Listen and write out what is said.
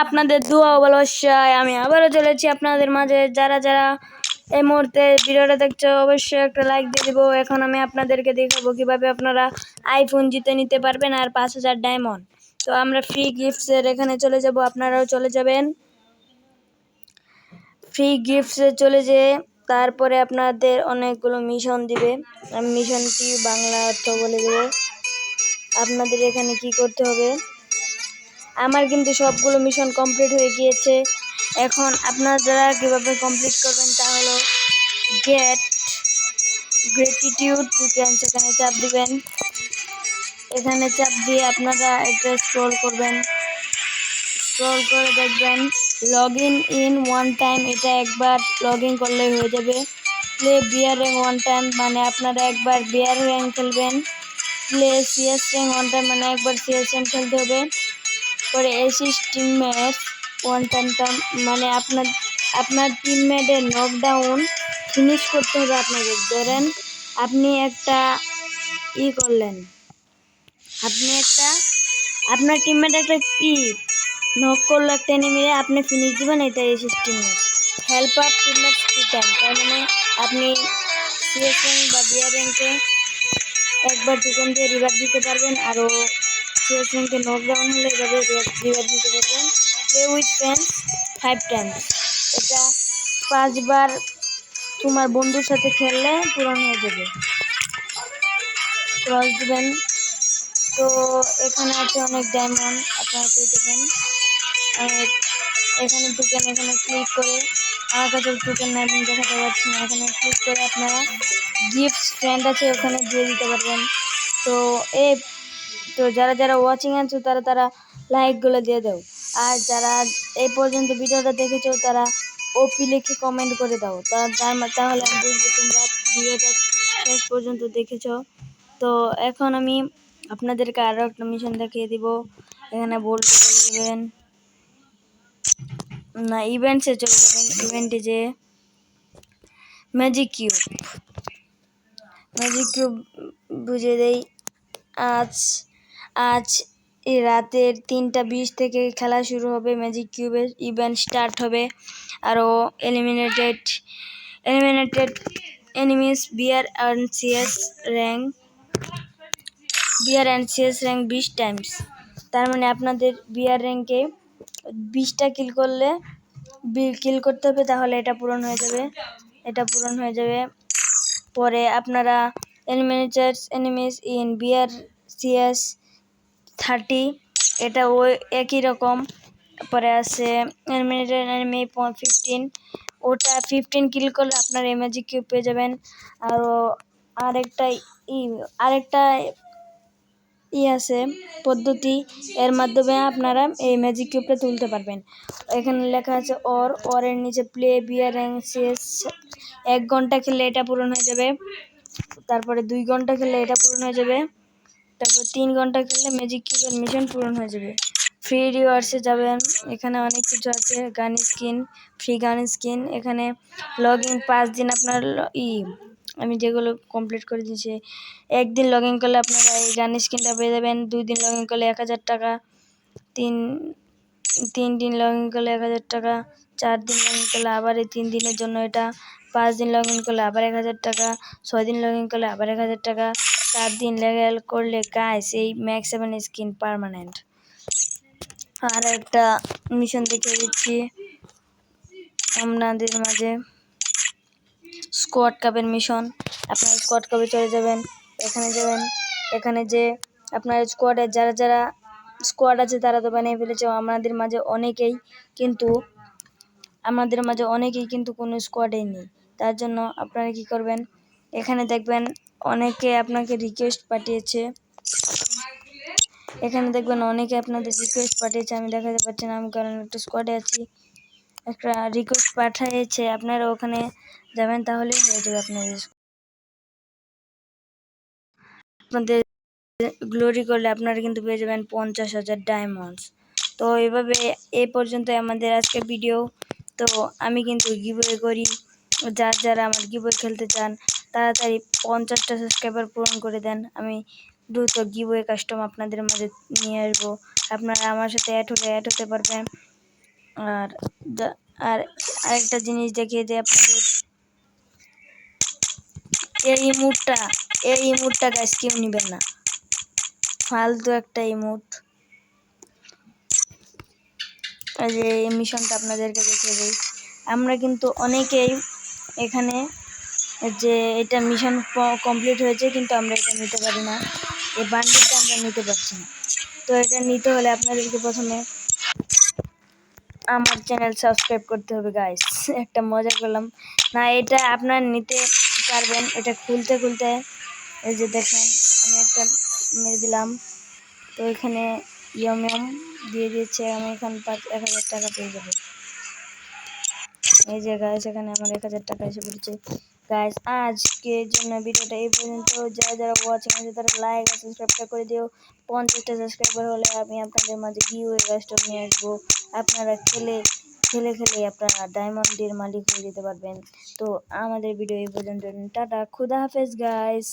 আপনাদের দোয়া ও ভালোবাসায় আমি আবারও চলেছি আপনাদের মাঝে। যারা যারা এই মুহূর্তে ভিডিওটা দেখছো অবশ্যই একটা লাইক দিয়ে দিব। এখন আমি আপনাদেরকে দেখাবো কিভাবে আপনারা আইফোন জিতে নিতে পারবেন আর 5000 ডায়মন্ড। তো আমরা ফ্রি গিফটসের এখানে চলে যাব, আপনারাও চলে যাবেন। ফ্রি গিফটসে চলে যেয়ে তারপরে আপনাদের অনেকগুলো মিশন দিবে। আমি মিশনটি বাংলা অর্থ বলে দেবো। আপনাদের এখানে কি করতে হবে, আমার কিন্তু সবগুলো মিশন কমপ্লিট হয়ে গিয়েছে। এখন আপনারা কীভাবে কমপ্লিট করবেন তা হলো গেট গ্র্যাটিটিউড টোকেন, সেখানে চাপ দিবেন। এখানে চাপ দিয়ে আপনারা এটা স্ক্রল করবেন, স্ক্রল করে দেখবেন লগ ইন ওয়ান টাইম, এটা একবার লগ ইন করলেই হয়ে যাবে। প্লে বিয়ার র্যাঙ্ক ওয়ান টাইম মানে আপনারা একবার বিয়ার র্যাঙ্ক খেলবেন। Play CS rank one time মানে একবার সিএস র্যাঙ্ক খেলতে হবে। পরে অ্যাসিস্ট টিমমেট ওয়ান টাইম মানে আপনার টিমমেটের নকডাউন ফিনিশ করতে হবে আপনাকে। ধরেন আপনি একটা করলেন, আপনার টিমমেট একটা নক করলো একটা এনিমিরে, আপনি ফিনিশ দিবেন, এটা assist teammate. Help up teammate to time, তার মানে আপনি সিএস র্যাঙ্ক বা বিয়ার র্যাঙ্কে একবার টোকেন দিয়ে রিভার দিতে পারবেন, আরও সিএস র্যাঙ্কে নকডাউন হলে এভাবে রিভার দিতে পারবেন। প্লে উইথ ফ্রেন্ডস 5 টাইমস, এটা 5 বার তোমার বন্ধুর সাথে খেললে পূরণ হয়ে যাবে। ক্রস দিবেন। তো এখানে আছে অনেক ডায়মন্ড, আপনারা পেয়ে যাবেন। এখানে টোকেন, এখানে ক্লিক করে, আমার কাছে টোকেন নাই আমি দেখাতে পারছি না, এখানে ক্লিক করে আপনারা গিফট ফ্রেন্ড আছে ওখানে দিয়ে দিতে পারবেন। তো যারা যারা ওয়াচিং আছো তারা লাইকগুলো দিয়ে দাও, আর যারা এই পর্যন্ত ভিডিওটা দেখেছো তারা ওপি লিখে কমেন্ট করে দাও, তাহলে আমি বুঝবো তোমরা ভিডিওটা শেষ পর্যন্ত দেখেছো। তো এখন আমি আপনাদেরকে আরও একটা মিশন দেখিয়ে দিব। এখানে বলতে চলে যাবেন, না ইভেন্টসে চলে যাবেন। ইভেন্টে যে ম্যাজিক কিউব বুঝে দেই। আজ এই রাতের 3:20 থেকে খেলা শুরু হবে। ম্যাজিক কিউবের ইভেন্ট স্টার্ট হবে। আরও eliminated enemies bear and CS rank 20 times, তার মানে আপনাদের বিয়ার র্যাঙ্কে 20টা কিল করতে হবে, তাহলে এটা পূরণ হয়ে যাবে। পরে আপনারা এনিমিস ইন বিয়ার সিএস 30, এটা ওই একই রকম। পরে আছে এনিমি 15, ওটা 15 কিল করলে আপনারা এই ম্যাজিক কিউব পেয়ে যাবেন। আরও আরেকটা আছে পদ্ধতি, এর মাধ্যমে আপনারা এই ম্যাজিক কিউবটা তুলতে পারবেন। এখানে লেখা আছে এর নিচে প্লে বিয়ার র্যাঙ্ক সিএস 1 ঘন্টা খেললে এটা পূরণ হয়ে যাবে। তারপরে 2 ঘন্টা খেললে এটা পূরণ হয়ে যাবে। তারপর 3 ঘন্টা খেললে ম্যাজিক কিউবের মিশন পূরণ হয়ে যাবে। ফ্রি রিওয়ার্ডসে যাবেন, এখানে অনেক কিছু আছে। ফ্রি গান স্কিন, এখানে লগ ইন 5 দিন আপনার আমি যেগুলো কমপ্লিট করে দিয়েছি, 1 দিন লগ ইন করলে আপনারা এই গান স্কিনটা পেয়ে যাবেন। 2 দিন লগ ইন করলে 1000 টাকা, 3 দিন লগ ইন করলে 1000 টাকা, 4 দিন লগ ইন করলে আবার এই 3 দিনের জন্য এটা, 5 দিন লগ ইন করলে আবার 1000 টাকা, 6 দিন লগ ইন করলে আবার 1000 টাকা, 7 দিন লেভেল করলে গাইস এই ম্যাক্স 7 স্কিন পার্মানেন্ট। আর একটা মিশন দেখিয়ে দিচ্ছি আপনাদের মাঝে, স্কোয়াড কাপের মিশন। আপনারা স্কোয়াড কাপে চলে যাবেন, এখানে যে আপনার স্কোয়াডের যারা স্কোয়াড আছে তারা তো বানিয়ে ফেলেছে। আমাদের মাঝে অনেকেই কিন্তু কোনো স্কোয়াডেই নেই। তার জন্য আপনারা কি করবেন, এখানে দেখবেন অনেকে আপনাকে রিকোয়েস্ট পাঠিয়েছে। আমি দেখাতে পারছি না, আমি কারণ একটা স্কোয়াডে আছি। একটা রিকোয়েস্ট পাঠিয়েছে, আপনারা ওখানে যাবেন, তাহলে হয়ে যাবে আপনাদের গ্লোরি করলে আপনারা কিন্তু পেয়ে যাবেন 50,000 ডায়মন্ডস। তো এভাবে এই পর্যন্ত আমাদের আজকের ভিডিও। তো আমি কিন্তু গিভওয়ে করি, যারা আমার গিভওয়ে খেলতে চান তাড়াতাড়ি 50টা সাবস্ক্রাইবার পূরণ করে দেন, আমি দ্রুত গিভওয়ে কাস্টম আপনাদের মাঝে নিয়ে আসবো। আপনারা আমার সাথে অ্যাড হতে পারবেন। আর আর আরেকটা জিনিস দেখিয়ে দিই আপনাদের, এই ইমোটটা গাইস কেউ নেবেন না, ফালতু একটা ইমোট। এই যে এই মিশনটা আপনাদেরকে দেখিয়ে দিই, আমরা কিন্তু অনেকেই এখানে যে এটা মিশন কমপ্লিট হয়েছে কিন্তু আমরা এটা নিতে পারি না, এই বান্ডিলটা আমরা নিতে পারছি না। তো এটা নিতে হলে আপনাদেরকে প্রথমে আমার চ্যানেল সাবস্ক্রাইব করতে হবে গাইস। একটা মজা করলাম না, এটা আপনার নিতে পারবেন। এটা খুলতে এই যে দেখেন আমি একটা মেরে দিলাম, তো এখানে ইয়ম দিয়ে দিয়েছে, আমি এখন 1000 টাকা পেয়ে যাবো। এই যে গাইস এখানে আমার 1000 টাকা এসে পড়েছে। গাইস আজকের জন্য ভিডিওটা এই পর্যন্ত। যারা ওয়াচিং আছে তারা লাইক আর সাবস্ক্রাইবটা করে দিও। 50টা সাবস্ক্রাইবার হলে আমি আপনাদের মাঝে গিভওয়ে কাস্টম নিয়ে আসবো। আপনারা খেলে আপনারা ডায়মন্ডের মালিক হয়ে যেতে পারবেন। তো আমাদের ভিডিও এই পর্যন্ত, টাটা, খুদা হাফেজ গাইস।